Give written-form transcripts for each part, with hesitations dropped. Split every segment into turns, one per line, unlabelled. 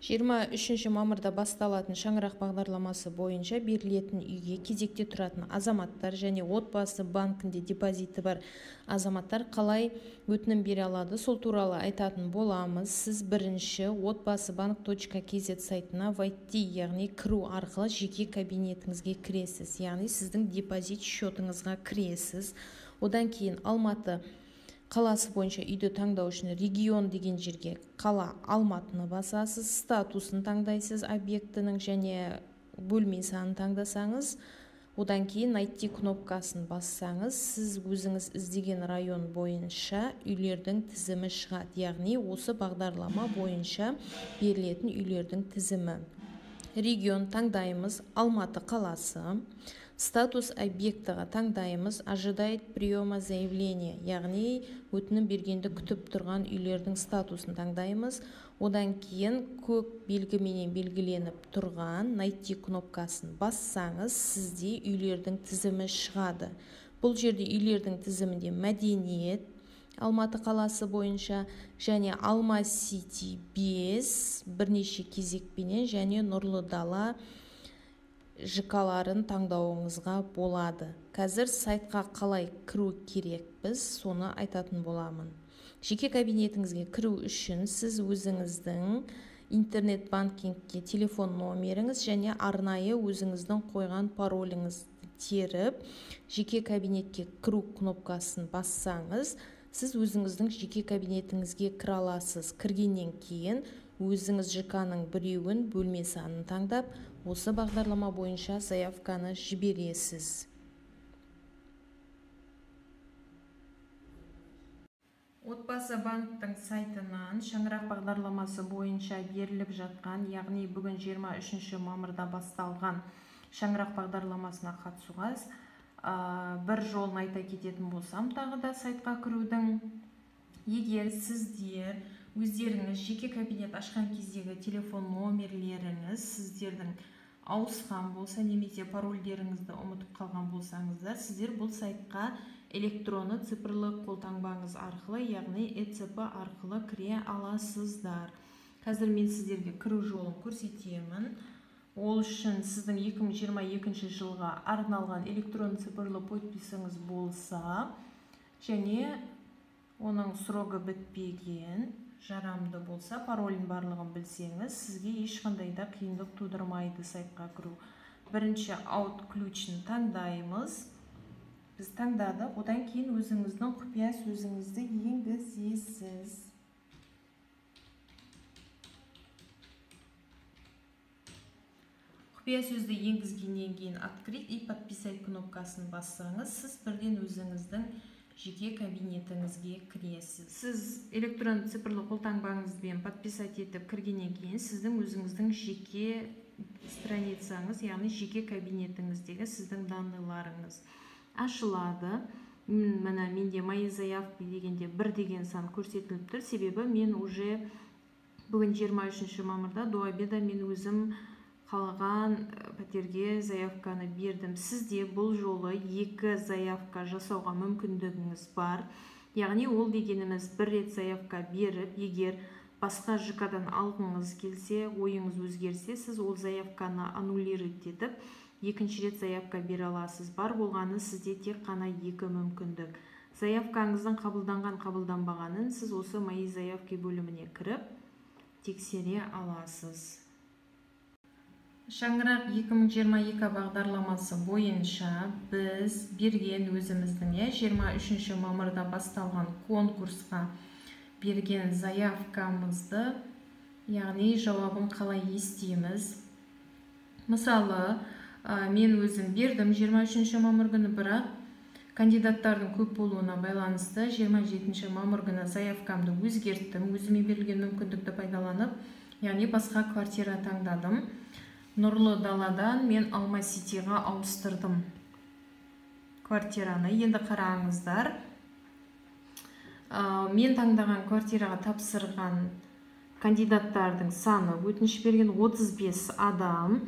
23 мамырда басталатын шаңырақ бағдарламасы бойынша берілетін үйге кезекте тұратын азаматтар және отбасы банкінде депозиті бар азаматтар қалай өтінім бере алады, сол туралы айтатын боламыз. Сіз бірінші отбасыбанк.kz сайтына войти, яғни кіру арқылы жеке кабинетіңізге кіресіз, яғни сіздің депозит счетыңызға кіресіз. Одан кейін Алматы қаласы бойынша үйді таңдау үшін регион деген жерге қала Алматыны басасыз, статусын таңдайсыз, объектінің және бөлме санын таңдасаңыз, одан кейін найти кнопкасын бассаңыз, сіз өзіңіз іздеген район бойынша үйлердің тізімі шығады, яғни осы бағдарлама бойынша берілетін үйлердің тізімі. Регион таңдаймыз, Алматы қаласы. Статус объектіға таңдаймыз, ожидает приема заявления, яғни өтінім бергенді күтіп тұрған үйлердің статусын таңдаймыз. Одан кейін көк белгіменен белгіленіп тұрған найти кнопкасын бассаңыз, сізде үйлердің тізімі шығады. Бұл жерде үйлердің тізімінде Мәдениет, Алматы қаласы бойынша және Алма Сити 5 бірнеше кезекпенен және Нұрлы Дала ЖК-ларын таңдауыңызға болады. Қазір сайтқа қалай кіру керек, біз соны айтатын боламын. Жеке кабинетіңізге кіру үшін сіз өзіңіздің интернет банкингке телефон номеріңіз және арнайы өзіңіздің қойған пароліңізді теріп, жеке кабинетке кіру кнопкасын бассаңыз, сіз өзіңіздің жеке кабинетіңізге кіре аласыз. Кіргеннен кейін өзіңіз ЖК-ның біреуін бөлме санын таңдап, осы бағдарлама бойынша заявканы жібересіз. Отбасы банктың сайтынан шаңырақ бағдарламасы бойынша беріліп жатқан, яғни бүгін 23 мамырда басталған шаңырақ бағдарламасына қатысуға бір жолын айта кететін болсам, тағы да сайтқа кірудің. Егер сіздер өздеріңіз жеке кабинет ашқан кездегі телефон номерлеріңіз сіздердің ауысқан болса, немесе парольдеріңізді ұмытып қалған болсаңыздар, сіздер бұл сайтқа электронды цифрлы қолтаңбаңыз арқылы, яғни ЭЦП арқылы кіре аласыздар. Қазір мен сіздерге кіру жолын көрсетемін. Ол үшін сіздің 2022 жылға арналған электронды цифрлы подписіңіз болса, және оның срогы бітпеген, жарамды болса, паролін барлығын білсеңіз, сізге ешқандай да қиындық тудырмайды сайтқа кіру. Бірінші аут ключін таңдаймыз. Біз таңдадық, одан кейін өзіңіздің құпия сөзіңізді енгізесіз. Құпия сөзді енгізгеннен кейін открыть и подписать кнопкасын бассаңыз, сіз бірден өзіңіздің жеке кабинетіңізге кіресіз. Сіз электронды цифрлы қолтаңбаңызбен подписать етіп кіргеннен кейін сіздің өзіңіздің жеке страницаңыз, яғни жеке кабинетіңіздегі сіздің данныйларыңыз ашылады. Мына менде мои заявки дегенде 1 деген сан көрсетіліп тұр. Себебі мен уже бүгін 23 мамырда до обеда мен өзім қалған пәтерге заявканы бердім. Сізде бұл жолы 2 заявка жасауға мүмкіндігіңіз бар. Яғни ол дегеніміз 1 рет заявка беріп, егер басқа ЖК-дан алғыңыз келсе, ойыңыз өзгерсе, сіз ол заявканы аннулировать етіп, екінші рет заявка бере аласыз. Бар болғаны сізде тек қана 2 мүмкіндік. Заявкаңыздың қабылданбағанын сіз осы мои заявки бөліміне кіріп тексере аласыз. Шаңырақ 2022 бағдарламасы бойынша біз берген өзіміздің 23 мамырда басталған конкурсқа берген заявкамызды, яғни жауабын қалай естиміз. Мысалы, мен өзім бердім 23 мамыр күні, бірақ кандидаттардың көп болуына байланысты 27 мамыр күні заявкамды өзгерттім. Өзіме берілген мүмкіндікті пайдаланып, яғни басқа квартира таңдадым. Нұрлы Даладан мен Алма Ситиға ауыстырдым квартираны. Енді қараңыздар. Мен таңдаған квартираға тапсырған кандидаттардың саны өтініш берген 35 адам.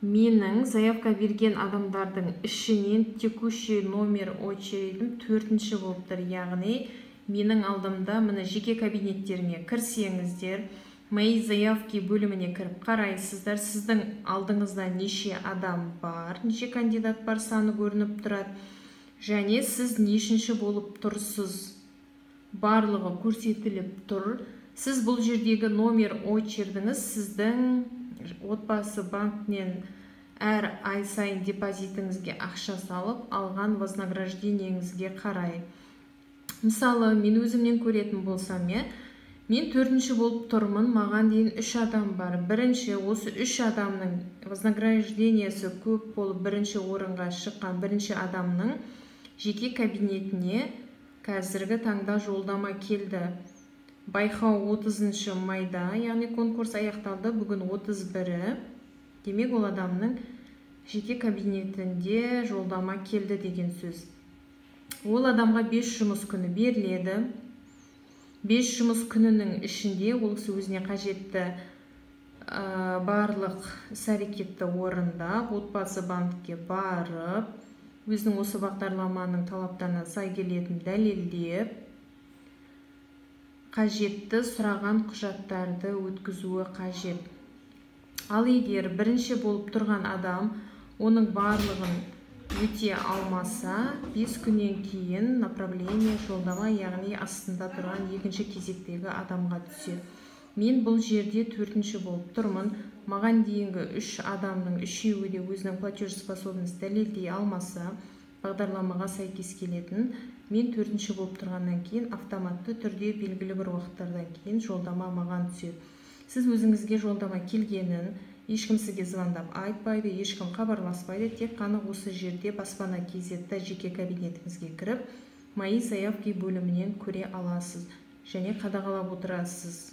Менің заявка берген адамдардың ішінен текущий номер очередім 4-ші болып тұр. Яғни менің алдымда міне жеке кабинеттеріме кірсеңіздер, мои заявки бөліміне кіріп қарайсыздар. Сіздің алдыңызда неше адам бар, неше кандидат бар саны көрініп тұрады. Және сіз нешінші болып тұрсыз, барлығы көрсетіліп тұр. Сіз бұл жердегі номер очердіңіз сіздің отбасы банкінен әр ай сайын депозитіңізге ақша салып алған вознаграждениеңізге қарай. Мысалы, мен өзімнен көретін болсам, мен 4-ші болып тұрмын, маған дейін 3 адам бар. Бірінші, осы 3 адамның вознаграждениесі көп болып бірінші орынға шыққан бірінші адамның жеке кабинетіне қазіргі таңда жолдама келді. Байқау 30 майда, яғни конкурс аяқталды, бүгін 31-і. Демек, ол адамның жеке кабинетінде жолдама келді деген сөз. Ол адамға 5 жұмыс күні беріледі. 5 жұмыс күнінің ішінде ол кісі өзіне қажетті барлық іс-әрекетті орындап, отбасы банкке барып, өзінің осы бағдарламаның талаптарына сай келетінін дәлелдеп, қажетті сұраған құжаттарды өткізуі қажет. Ал егер бірінші болып тұрған адам оның барлығын өте алмаса, 5 күннен кейін направление жолдама, яғни астында тұрған екінші кезектегі адамға түседі. Мен бұл жерде 4-ші болып тұрмын. Маған дейінгі 3 адамның 3-еуі де өзінің платежеспособность дәлелдей алмаса, бағдарламаға сәйкес келетін, мен 4-ші болып тұрғаннан кейін автоматты түрде белгілі бір уақыттардан кейін жолдама маған түседі. Сіз өзіңізге жолдама келгенін ешкім сізге звондап айтпайды, ешкім хабарласпайды, тек қана осы жерде баспана KZ-та жеке кабинетіңізге кіріп, мои заявки бөлімінен көре аласыз және қадағалап отырасыз.